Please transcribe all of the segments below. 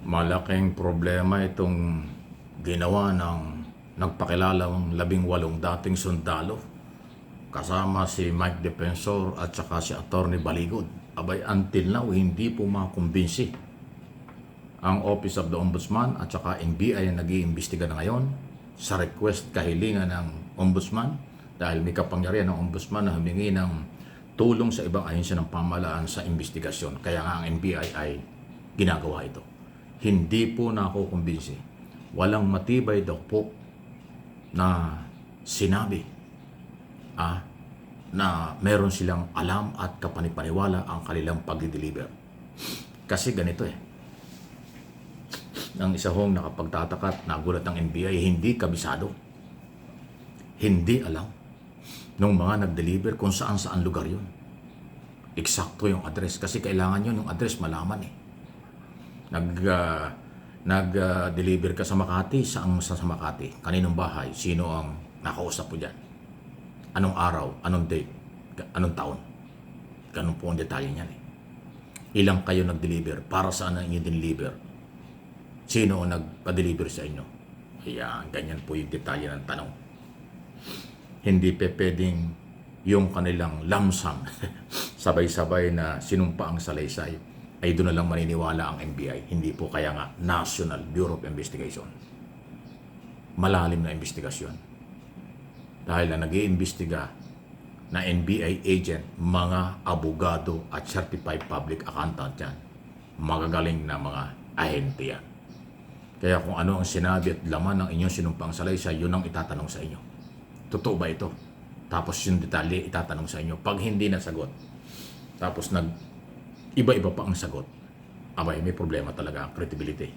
Malaking problema itong ginawa ng nagpakilalang 18 dating sundalo kasama si Mike Defensor at saka si Atty. Baligod. Abay, until now, hindi po makumbinsi ang Office of the Ombudsman at saka NBI na nag-iimbestiga na ngayon sa request kahilingan ng Ombudsman dahil may kapangyarihan ng Ombudsman na humingi ng tulong sa ibang ahensya ng pamahalaan sa investigasyon. Kaya nga ang NBI ay ginagawa ito. Hindi po nakukumbinsi. Walang matibay daw po na sinabi na meron silang alam at kapanipaniwala ang kanilang pag-deliver. Kasi ganito ang isa hong nakapagtataka at nagulat ng NBI, hindi kabisado. Hindi alam nung mga nag-deliver kung saan-saan lugar yun. Eksakto yung address kasi kailangan yun yung address malaman Nag-deliver ka sa Makati, saan sa Makati? Kaninong bahay? Sino ang nakausap mo dyan? Anong araw? Anong date? Anong taon? Ganun po ang detalye niyan Ilang kayo nag-deliver? Para saan na inyo deliver? Sino ang nagpa-deliver sa inyo? Ayan, ganyan po yung detalye ng tanong. Hindi pwedeng yung kanilang lamsam sabay-sabay na sinumpa ang salaysay ay doon na lang maniniwala ang NBI. Hindi po, kaya nga National Bureau of Investigation. Malalim na investigasyon. Dahil na nag-iimbestiga na NBI agent, mga abogado at certified public accountant yan. Magagaling na mga ahente yan. Kaya kung ano ang sinabi at laman ng inyong sinumpang salaysay, yun ang itatanong sa inyo. Totoo ba ito? Tapos yung detalye itatanong sa inyo. Pag hindi nasagot, tapos iba-iba pa ang sagot, abay, may problema talaga ang credibility.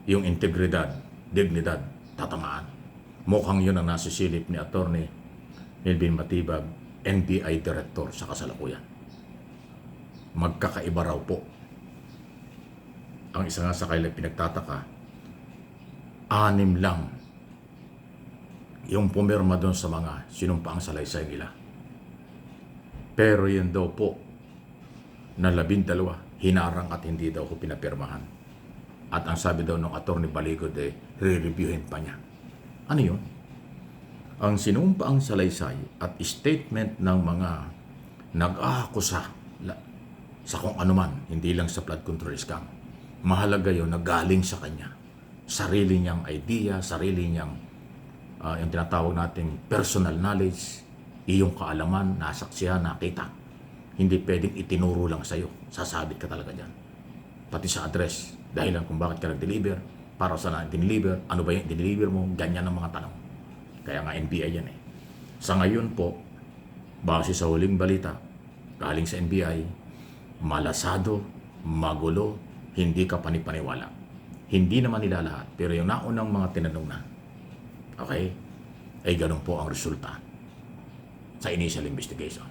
Yung integridad, dignidad, tatamaan. Mukhang yun ang nasisilip ni Atty. Melvin Matibag, NBI Director sa kasalukuyan. Magkakaiba raw po. Ang isa nga sa kailang pinagtataka, 6 lang yung pumirma doon sa mga sinumpaang salaysay nila. Pero yun daw po, na 12, hinarang at hindi daw ko pinapirmahan. At ang sabi daw ng Atty. Baligod re-reviewin pa niya. Ano yun? Ang sinumpaang salaysay at statement ng mga nag-aakusa sa kung anuman, hindi lang sa flood control scam. Mahalaga yun na galing sa kanya. Sarili niyang idea, sarili niyang yung tinatawag nating personal knowledge, iyong kaalaman, nasaksihan, nakita. Hindi pwedeng itinuro lang sa'yo. Sasabit ka talaga dyan. Pati sa address, dahilan kung bakit ka nag-deliver, para saan na dineliver, ano ba yung dineliver mo, ganyan ang mga tanong. Kaya nga NBI yan Sa ngayon po, base sa huling balita, galing sa NBI, malasado, magulo, hindi ka panipaniwala. Hindi naman nila lahat, pero yung naunang mga tinanong na, okay, ay ganun po ang resulta sa initial investigation.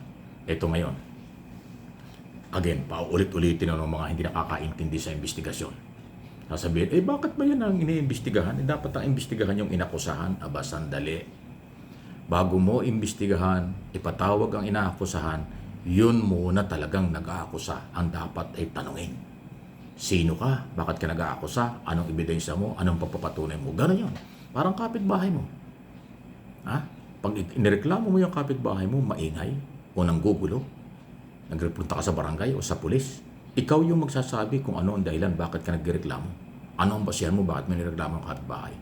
Ito ngayon, again, paulit-ulitin ng mga hindi nakakaintindi sa investigasyon. Sasabihin, bakit ba yan ang iniimbestigahan? Dapat ang imbestigahan yung inakusahan. Aba, sandali. Bago mo imbestigahan, ipatawag ang inaakusahan, yun muna talagang nag-aakusa. Ang dapat ay tanungin. Sino ka? Bakit ka nag-aakusa? Anong ebidensya mo? Anong papapatunay mo? Gano'n yun. Parang kapitbahay mo. Pag inireklamo mo yung kapitbahay mo, maingay o nanggugulo, nagrepunta ka sa barangay o sa pulis, ikaw yung magsasabi kung ano ang dahilan bakit ka nagreklamo. Ano ang basihan mo bakit may nireklamo ang kapitbahay.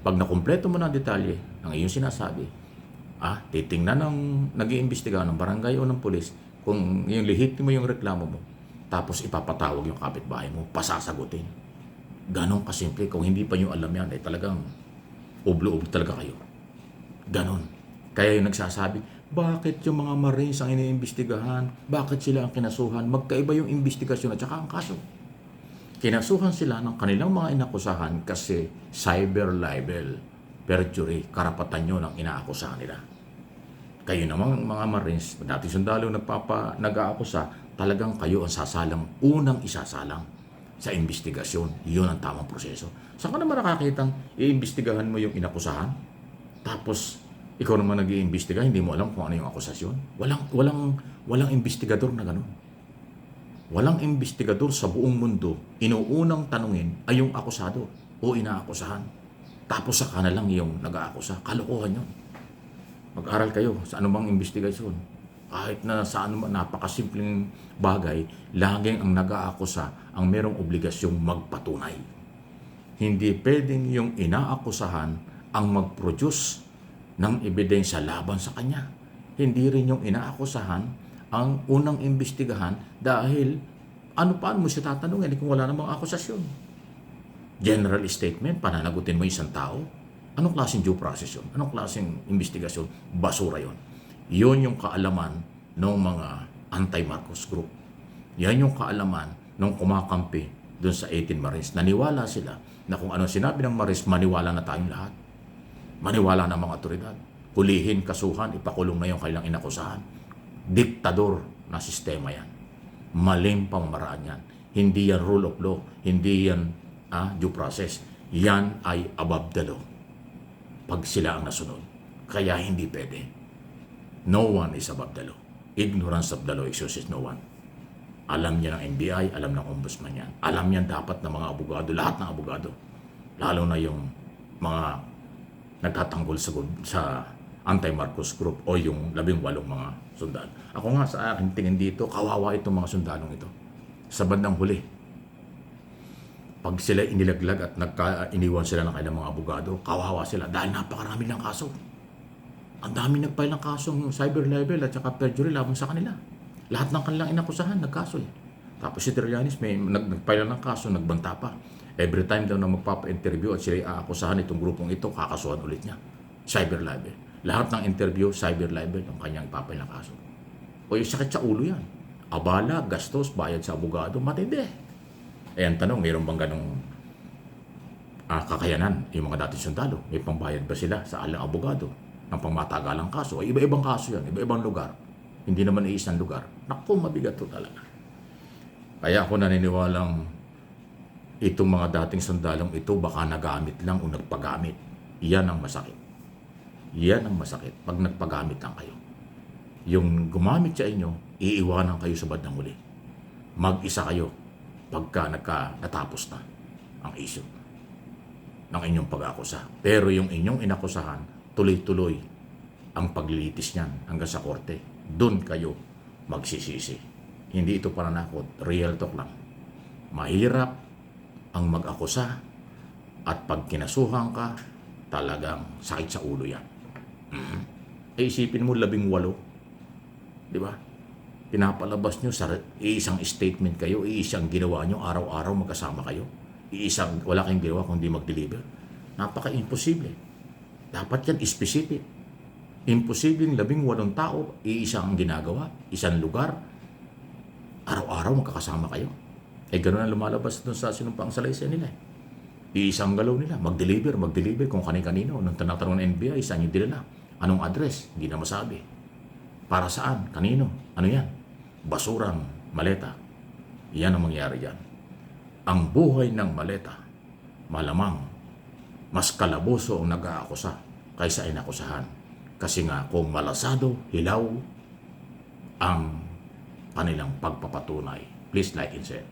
Pag nakumpleto mo na ang detalye ng iyong sinasabi, titingnan ng nag-iimbestiga ng barangay o ng pulis kung yung lihit mo yung reklamo mo, tapos ipapatawag yung kapitbahay mo, pasasagutin. Ganon kasimple. Kung hindi pa nyo alam yan, ay talagang ublo-ublo talaga kayo. Ganon. Kaya yung nagsasabi, bakit yung mga Marines ang iniimbestigahan? Bakit sila ang kinasuhan? Magkaiba yung investigasyon at saka ang kaso. Kinasuhan sila ng kanilang mga inakusahan kasi cyber libel, perjury, karapatan nyo ng inaakusahan nila. Kayo namang mga Marines, dati sundalo nag-aakusa, talagang kayo ang sasalang, unang isasalang sa investigasyon. Yun ang tamang proseso. Saan ka naman nakakitang iimbestigahan mo yung inakusahan? Tapos, ikaw naman nag-iimbestiga, hindi mo alam kung ano yung akusasyon. Walang investigador na gano'n. Walang investigador sa buong mundo, inuunang tanungin ay yung akusado o inaakusahan. Tapos saka na lang yung nag-aakusa. Kalokohan yun. Mag-aral kayo sa anumang investigasyon. Kahit na sa anumang napakasimpleng bagay, laging ang nag-aakusa ang merong obligasyong magpatunay. Hindi pwedeng yung inaakusahan ang mag-produce ng ebidensya laban sa kanya. Hindi rin yung inaakusahan ang unang imbestigahan dahil paano mo siya tatanungin kung wala namang akusasyon. General statement, pananagutin mo isang tao. Anong klaseng due process yun? Anong klaseng investigasyon? Basura yun. Yun yung kaalaman ng mga anti-Marcos group. Yan yung kaalaman ng kumakampi doon sa 18 Marines. Naniwala sila na kung ano sinabi ng Marines, maniwala na tayong lahat. Maniwala na mga otoridad. Hulihin, kasuhan, ipakulong na yung kailang inakusahan. Diktador na sistema yan. Maling pamamaraan yan. Hindi yan rule of law. Hindi yan due process. Yan ay above the law. Pag sila ang nasunod. Kaya hindi pwede. No one is above the law. Ignorance of the law excuses no one. Alam niya ng NBI, alam ng ombudsman yan. Alam yan dapat ng mga abogado, lahat ng abogado. Lalo na yung mga nagtatanggol sa anti-Marcos group o yung 18 mga sundalo. Ako nga sa aking tingin dito, kawawa itong mga sundalong ito. Sa bandang huli, pag sila inilaglag at iniwan sila ng kanilang mga abogado, kawawa sila dahil napakarami ng kaso. Ang dami nagfile ng kasong cyber libel at saka perjury laban sa kanila. Lahat ng kanilang inakusahan, nagkaso eh. Tapos si Trillanes may nagfile ng kaso, nagbanta pa. Every time daw na magpapa-interview at sila aakusahan itong grupong ito, kakasuhan ulit niya. Cyber libel. Lahat ng interview, cyber libel ang kanyang papel na kaso. O yung sakit sa ulo yan. Abala, gastos, bayad sa abogado, matindi. Eh ang tanong, mayroon bang ganong kakayanan yung mga dating sundalo? May pambayad ba sila sa alang abogado ng pangmatagalang kaso? Ay iba-ibang kaso yan, iba-ibang lugar. Hindi naman iisang lugar. Naku, mabigat to talaga. Kaya ako naniniwalang itong mga dating sundalong ito baka nagamit lang o nagpagamit. Iyan ang masakit. Yan ang masakit pag nagpagamit lang kayo. Yung gumamit sa inyo, iiwanan kayo sa bandang huli. Mag-isa kayo pagka natapos na ang issue ng inyong pag-akusa. Pero yung inyong inakusahan, tuloy-tuloy ang paglilitis niyan hanggang sa korte. Doon kayo magsisisi. Hindi ito pananakot, real talk lang. Mahirap ang mag-akusa at pag kinasuhan ka, talagang sakit sa ulo yan. Isipin mo 18, di ba? Pinapalabas nyo sa isang statement kayo, isang ginawa nyo, araw-araw magkasama kayo. Wala kayong ginawa kundi mag-deliver. Napaka-imposible. Dapat yan specific. Imposibleng 18 tao, iisang ang ginagawa, isang lugar, araw-araw magkakasama kayo. Eh ganoon ang lumalabas doon sa sinumpang salaysay nila. Iisang galaw nila, mag-deliver kung kani-kanino. Nung tinatanong ng NBI, saan yung dinala? Anong address? Hindi na masabi. Para saan? Kanino? Ano yan? Basurang maleta. Yan ang mangyari dyan. Ang buhay ng maleta, malamang, mas kalaboso ang nag-aakusa kaysa inakusahan. Kasi nga, kung malasado, hilaw ang kanilang pagpapatunay. Please like and share.